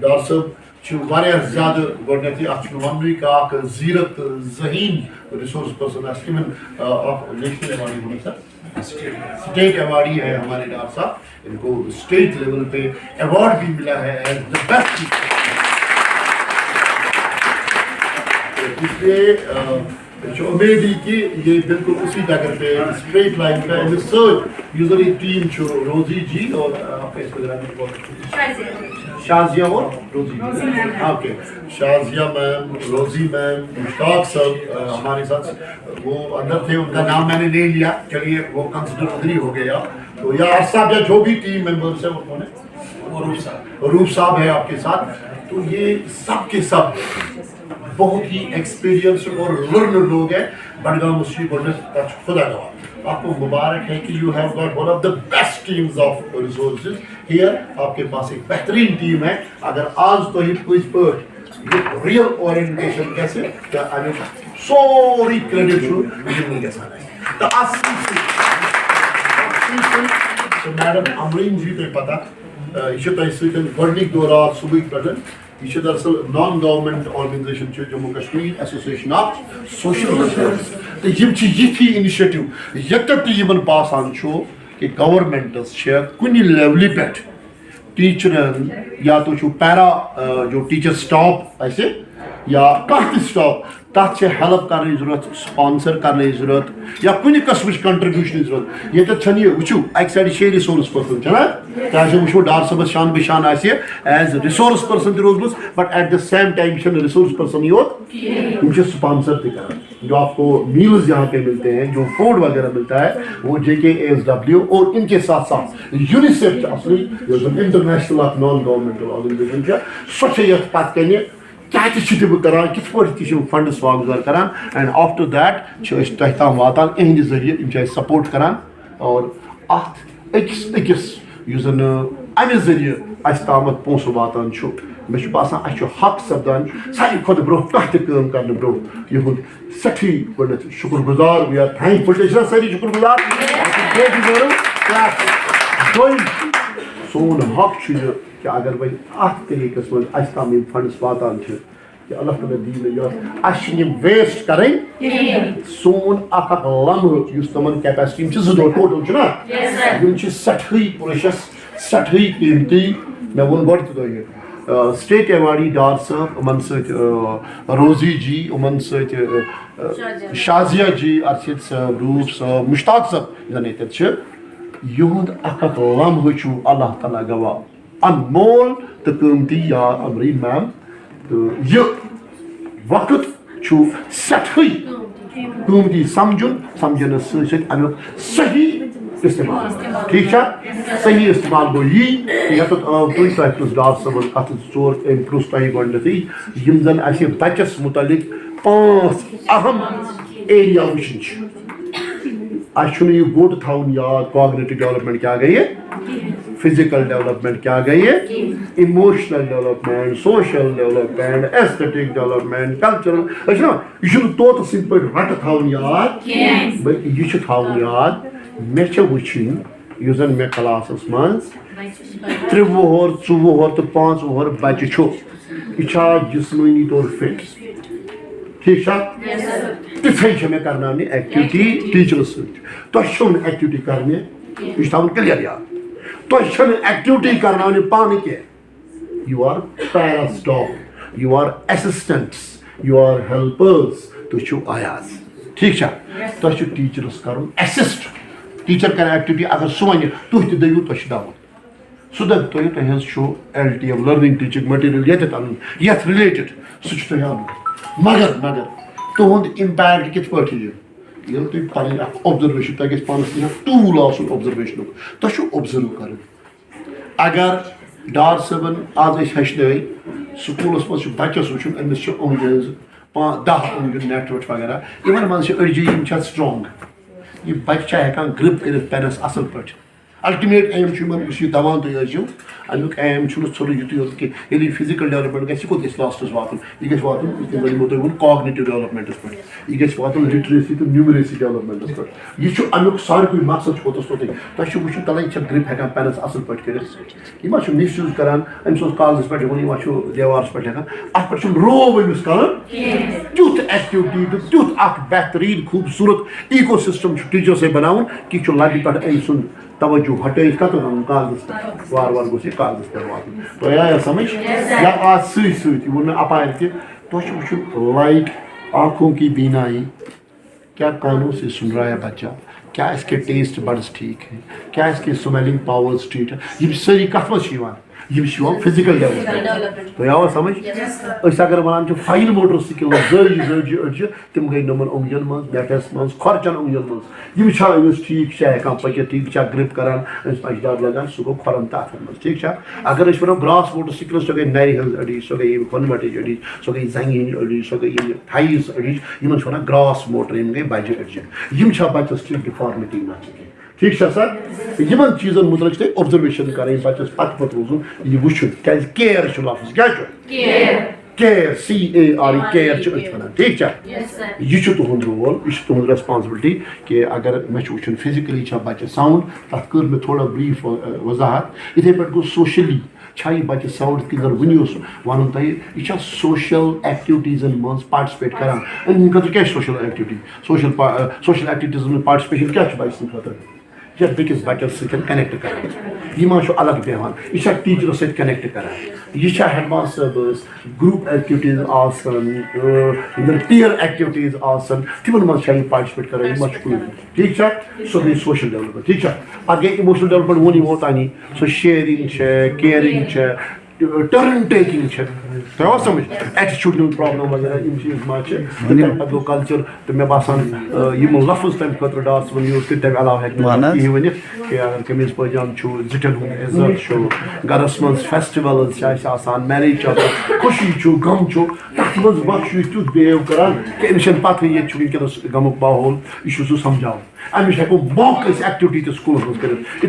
Doctor صاحب چھُ واریاہ زیادٕ گۄڈٕنیٚتھٕے اَتھ چھُنہٕ وَننُے کانٛہہ اکھ زیٖرت تہٕ ذہیٖن ریسورس پرسن اَسہِ تِمن اکھ نیشنل ایوارڈ ہونا سر اسٹیٹ ایوارڈ ہی ہے ہمارے ڈاکٹر صاحب ان کو اسٹیٹ لیول پہ ایوارڈ بھی ملا ہے ایز دا بیسٹ. اس لیے امید ہی کہ یہ بالکل اسی ڈگر پہ اسٹریٹ لائن پہ امس سۭتۍ یُس زن یہ ٹیم چھُ روزی جی اور شازیہ اور روزی اوکے شازیہ میم روزی میم مشتاق صاحب ہمارے ساتھ وہ اندر تھے, ان کا نام میں نے نہیں لیا, چلیے وہ کنسیڈر ادھر ہی ہو گیا. تو یا صاحب یا جو بھی ٹیم ممبرس ہیں وہ کون ہے, روف صاحب ہے آپ کے ساتھ. تو یہ سب کے سب بہت ہی ایکسپیرینس اور لرنر لوگ ہیں. بڈگام مسجد گورنمنٹ خدا گواہ آپ کو مبارک ہے کہ you have got one of the best teams of resources here. آپ کے پاس ایک بہترین ٹیم ہے. اگر آج تو ہی پٔزۍ پٲٹھۍ ریئل اورینٹیشن گژھِ تہٕ امیُک سورُے کریڈٹ چھُ یِمنٕے گژھان اَسہِ. تہٕ اَتھ سۭتۍ میڈم امریٖن جی تۄہہِ پتہ یہِ چھِ تۄہہِ سۭتۍ گۄڈنِکۍ دۄہ راتھ صُبحٕکۍ پٮ۪ٹھ. یہ چھِ دراصل نان گورمنٹ آرگنائزیشن چھِ Jammu Kashmir association of social workers. تو یم چھِ یِتھی انیشیٹو ییٚتٮ۪تھ تہِ یِمن باسان چھُ کہ گورمنٹس چھِ کُنہِ لیولہِ پٮ۪ٹھ ٹیچرن یا تُہۍ چھُو پیرا جو ٹیچر سٹاف آسہِ یا کانٛہہ تہِ سٹاف تَتھ چھِ ہیلپ کرنٕچ ضروٗرت, سپانسر کرنٕچ ضروٗرت یا کُنہِ قٕسمٕچ کنٹربیوٗشنٕچ ضروٗرت. ییٚتٮ۪تھ چھَنہٕ یہِ وٕچھِو اَکہِ سایڈٕ چھِ رِسورس پٔرسن چھَنا چاہے وٕچھو ڈاکٹر صٲبس شان بشان آسہِ ایز رِسورس پٔرسن تہِ روٗزمٕژ but at the same time چھِنہٕ رِسورس پٔرسن یوت یِم چھِ سپانسر تہِ کران. جو آپ کو میلز یہاں پہ ملتے ہیں, جو فوڈ وغیرہ ملتا ہے وہ JKASW اور ان کے ساتھ ساتھ یونیسیف اصلی انٹرنیشنل اکھ نان گورمنٹل آرگنائزیشن چھِ سۄ چھِ یتھ پتہٕ کنہِ کیٛاہ تہِ چھِ تِم کران کِتھ پٲٹھۍ تہِ چھِ یِم فنڈس واگزار کران. اینڈ آفٹر دیٹ چھِ أسۍ تۄہہِ تام واتان اِہنٛدِ ذٔریعہٕ یِم چھِ اَسہِ سپورٹ کران. اور اتھ أکِس یُس زن امہِ ذٔریعہٕ اَسہِ تامتھ پونٛسہٕ واتان چھُ مےٚ چھُ باسان اَسہِ چھُ حق سپدان ساروی کھۄتہٕ برونٛہہ کانٛہہ تہِ کٲم کرنہٕ برونٛہہ یِہُنٛد سٮ۪ٹھٕے گۄڈٕنٮ۪تھ شُکر گُزار. وی آر تھینک فُل چھِنا سٲری شُکر گُزار. دوٚیِم سون حق چھُ یہِ کہ اگر وۄنۍ اتھ طریٖقس منٛز اَسہِ تام یِم فنڈس واتان چھِ کہ اللہ تعالیٰ دی مےٚ یۄس اَسہِ چھِنہٕ یِم ویسٹ کرٕنۍ. سون اکھ اکھ لمحہٕ یُس تِمن کیپیسٹی یِم چھِ 2 دۄہ ٹوٹل چھُنا یِم چھِ سٮ۪ٹھٕے پریشس سٮ۪ٹھٕے قیمتی. مےٚ ووٚن گۄڈٕ تہِ تۄہہِ سٹیٹ ایوارڈی ڈاکٹر صٲب یِمن سۭتۍ روزی جی یِمن سۭتۍ شازیہ جی ارشد صٲب روٗف صٲب مشتاق صٲب یُس زن ییٚتٮ۪تھ چھِ یِہُنٛد اکھ اکھ لمحہٕ چھُ اللہ تعالیٰ گواہ انمول تہٕ قۭمتی. یا امریٖن میم تہٕ یہِ وقت چھُ سٮ۪ٹھٕے قۭمتی سمجھنس سۭتۍ سۭتۍ امیُک صحیح استعمال. ٹھیک چھا صحیح استعمال گوٚو یی ییٚتٮ۪تھ آو تُہۍ تۄہہِ پرٛژھ ڈاکٹر صٲبن کتھ 4 أمۍ پرٛژھ تۄہہِ گۄڈٕنیتھٕے یِم زن اسہِ بچس متعلق 5 اہم ایریا وٕچھِنۍ چھِ. اسہِ چھُنہٕ یہِ گوٚٹ تھاوُن یاد کاگنیٹو ڈیولپمنٹ کیٛاہ گٔیہِ, فزیکل ڈیولپمنٹ کیٛاہ گٔیہِ, emotional development, social development, aesthetic development, cultural. أسۍ چھِنا یہِ چھُنہٕ طوطہٕ سٕنٛدۍ پٲٹھۍ رٹہٕ تھاوُن یاد بلکہِ یہِ چھُ تھاوُن یاد. مےٚ چھےٚ وٕچھِنۍ یُس زن مےٚ کلاسس منٛز 3 وُہُر 4 وُہُر تہٕ 5 وُہُر بچہِ چھُ یہِ چھا جسمٲنی طور فٹ. ٹھیک چھا تِژھے چھےٚ مےٚ کرناونہِ ایکٹیوٹی ٹیچرس سۭتۍ. تۄہہِ چھو نہٕ ایکٹیوٹی کرنہِ یہِ چھُ تھاوُن کلیر یاد. تۄہہِ چھنہٕ ایکٹیوٹی کرناونہِ پانہٕ کینٛہہ. You are para staff, you are assistants, you are helpers, تُہۍ چھِو آیاز. ٹھیک چھا تۄہہِ چھُ ٹیچرس کرُن ایسسٹ. ٹیچر کرِ ایکٹیوٹی اگر سُہ وَنہِ تُہۍ تہِ دٔپِو تۄہہِ چھُ دَوُن سُہ دَپہِ تۄہہِ حظ چھُ LTM لٔرنِنٛگ ٹیٖچِنٛگ مٹیٖریل ییٚتٮ۪تھ اَنُن یَتھ رِلیٹِڈ سُہ چھُ تۄہہِ اَنُن. مگر تُہُنٛد اِمپیکٹ کِتھ پٲٹھۍ یِیہِ ییٚلہِ تُہۍ پنٕنۍ اکھ اوبزرویشن تۄہہِ گژھِ پانس کینٛہہ ٹوٗل آسُن اوبزرویشنُک. تۄہہِ چھُو اوبزرو کرُن. اگر ڈاکٹر صٲبن آز أسۍ ہیٚچھنٲے سکوٗلس منٛز چھُ بچس وٕچھُن أمِس چھِ أنٛگجہِ 10 أنٛگجہِ نٮ۪ٹ وٮ۪ٹ وغیرہ یِمن منٛز چھِ أڑجہِ یِم چھِ سٹرانٛگ. یہِ بچہِ چھا ہٮ۪کان گرِپ کٔرِتھ پینس اصل پٲٹھۍ الٹیمیٹ ایم یہ دپان تھی ٲسِو امیُک ایم چھُنہٕ ژھوٚرُے یُتُے یوت کہِ ییٚلہِ یہِ فِزِکَل ڈیولپمنٹ گژھِ یہِ کوٚت گژھِ لاسٹَس واتُن یہِ گژھِ واتُن یِتھ کٔنۍ یِمو تۄہہِ ووٚن کاگنیٹِو ڈیولپمنٹَس پٮ۪ٹھ یہِ گژھِ واتُن لِٹریسی تہٕ نیوٗمریسی ڈیولپمنٹَس پٮ۪ٹھ یہِ چھُ امیُک ساروٕے مقصد چھُ پوٚتُس توٚتُے تۄہہِ چھُ وٕچھُن تَلہ یہِ چھا گرِپ ہٮ۪کان پٮ۪نَس اَصٕل پٲٹھۍ کٔرِتھ یہِ ما چھُ مِس یوٗز کَران أمِس اوس کاغذَس پٮ۪ٹھ ہٮ۪وان یہِ ما چھُ دیوارَس پٮ۪ٹھ ہٮ۪کان اَتھ پٮ۪ٹھ چھُنہٕ روب أمِس کَران تیُتھ ایکٹِوِٹی تہٕ تیُتھ اَکھ بہتریٖن خوٗبصوٗرت ایٖکو سِسٹَم چھُ ٹیٖچرَسٕے بَناوُن کہِ یہِ چھُ لَبہِ پٮ۪ٹھ أمۍ سُنٛد توجہ ہٹٲیِتھ کَتَن اَنُن کاغذَس پٮ۪ٹھ وارٕ وارٕ گوٚژھ یہِ کاغذَس پٮ۪ٹھ واتُن تۄہہِ آیا سمجھ یا آز سۭتۍ سۭتۍ یہِ ووٚن مےٚ اَپارِ تہِ تۄہہِ چھُ وٕچھُن لایٹ آنکھوں کی بینائی کیا کانوں سے سن رہا ہے بچہ کیا اس کے ٹیسٹ بڈس ٹھیک ہے کیا اس کے سمیلنگ پاورز ٹھیک ہے یِم سٲری کَتھ منٛز چھِ یِوان یِم چھِ یِوان فِزِکَل ڈیولپمنٹ تۄہہِ آوا سمجھ أسۍ اگر وَنان چھِ فاین موٹر سِکلٕز زٲوجہِ زٲوجہِ أڑجہِ تِم گٔے نۄمَن اوٚنٛگجَن منٛز نٮ۪ٹَس منٛز کھۄرچَن اوٚنٛگجَن منٛز یِم چھا أمِس ٹھیٖک یہِ چھا ہٮ۪کان پٔکِتھ ٹھیٖک یہِ چھا گرِپ کَران أمِس پَشدار لَگان سُہ گوٚو کھۄرَن تہٕ اَتھَن منٛز ٹھیٖک چھا اگر أسۍ وَنو گرٛاس موٹر سِکلٕز سۄ گٔے نَرِ ہٕنٛز أڑِج سۄ گٔے ییٚمہِ کھۄنہٕ مَٹٕچ أڑِج سۄ گٔے زَنٛگہِ ہِنٛدۍ أڑِج سۄ گٔے ییٚمہِ تھایِز أڑِج یِمَن چھِ وَنان گرٛاس موٹر یِم گٔے بَجہِ أڑجہِ یِم چھا بَچَس ٹھیٖک ڈِفارمِٹی نہ چھِ کینٛہہ ٹھیٖک چھا سر یِمن چیٖزن مُتعلق چھِ تۄہہِ اوبزرویشن کَرٕنۍ بَچَس پَتہٕ پَتہٕ روزُن یہِ وٕچھُن کیٛازِ کِیر چھُ لفظ کیٛاہ چھُ کِیر CARE کِیر چھِ أسۍ وَنان ٹھیٖک چھا یہِ چھُ تُہُنٛد رول یہِ چھِ تُہُنٛد ریسپانسبلٹی کہِ اگر مےٚ چھُ وٕچھُن فِزِکٔلی چھا بَچہِ ساوُنٛڈ تَتھ کٔر مےٚ تھوڑا بریٖف وضاحت یِتھَے پٲٹھۍ گوٚو سوشلی چھا یہِ بَچہِ ساوُنٛڈ کہِ اگر وٕنی اوس وَنُن تۄہہِ یہِ چھا سوشَل ایکٹِوِٹیٖزَن منٛز پاٹِسِپیٹ کَران أمۍ سٕنٛدِ خٲطرٕ کیٛاہ چھِ سوشَل ایکٹِوِٹی سوشَل ایکٹِوِٹیٖزَن منٛز پاٹِسِپیشَن کیٛاہ چھُ بَچہِ سٕنٛدِ خٲطرٕ یہِ چھا بیٚکِس بَچَس سۭتۍ کَنیکٹ کَران یہِ ما چھُ الگ بیٚہوان یہِ چھا ٹیٖچرَس سۭتۍ کَنیکٹ کَران یہِ چھا ہیڈ ماسٹر صٲبَس گرُپ ایکٹِوِٹیٖز آسان یِم زَن پِیر ایکٹِوِٹیٖز آسان تِمن منٛز چھا یہِ پاٹِسِپیٹ کَران یہِ ما چھُ کُنہِ ٹھیٖک چھا سۄ گٔے سوشَل ڈیولپمنٹ ٹھیٖک چھا پَتہٕ گٔے اِموشنل ڈیولپمنٹ ووٚن یِمو تانی سۄ شِیرِنٛگ چھےٚ کِیرِنٛگ چھےٚ ٹٔرٕن ٹیکِنٛگ چھےٚ تۄہہِ آوا سمجھ ایٹِچوٗڈ ہُنٛد پرٛابلم وغیرہ یِم چیٖز ما چھِ تَمہِ پَتہٕ گوٚو کَلچَر تہٕ مےٚ باسان یِم لفظ تَمہِ خٲطرٕ ڈاکٹر صٲبن یوٗز کٔرۍ تَمہِ علاوٕ ہیٚکہِ نہٕ کِہیٖنۍ ؤنِتھ کہِ اگر قمیٖض پٲجام چھُ زِٹھٮ۪ن ہُنٛد عزت چھُ گرَس منٛز فیسٹِولٕز چھِ اَسہِ آسان میریج چھُ آسان خوشی چھُ غم چھُ تَتھ منٛز ما چھُ یہِ تیُتھ بِہیو کَران کہِ أمِس چھَنہٕ پَتہٕے ییٚتہِ چھُ وٕنکیٚنَس غمُک ماحول یہِ چھُ سُہ سَمجھاوُن أمِس ہٮ۪کو باقٕے أسۍ ایکٹِوِٹی تہِ سکوٗلَس منٛز کٔرِتھ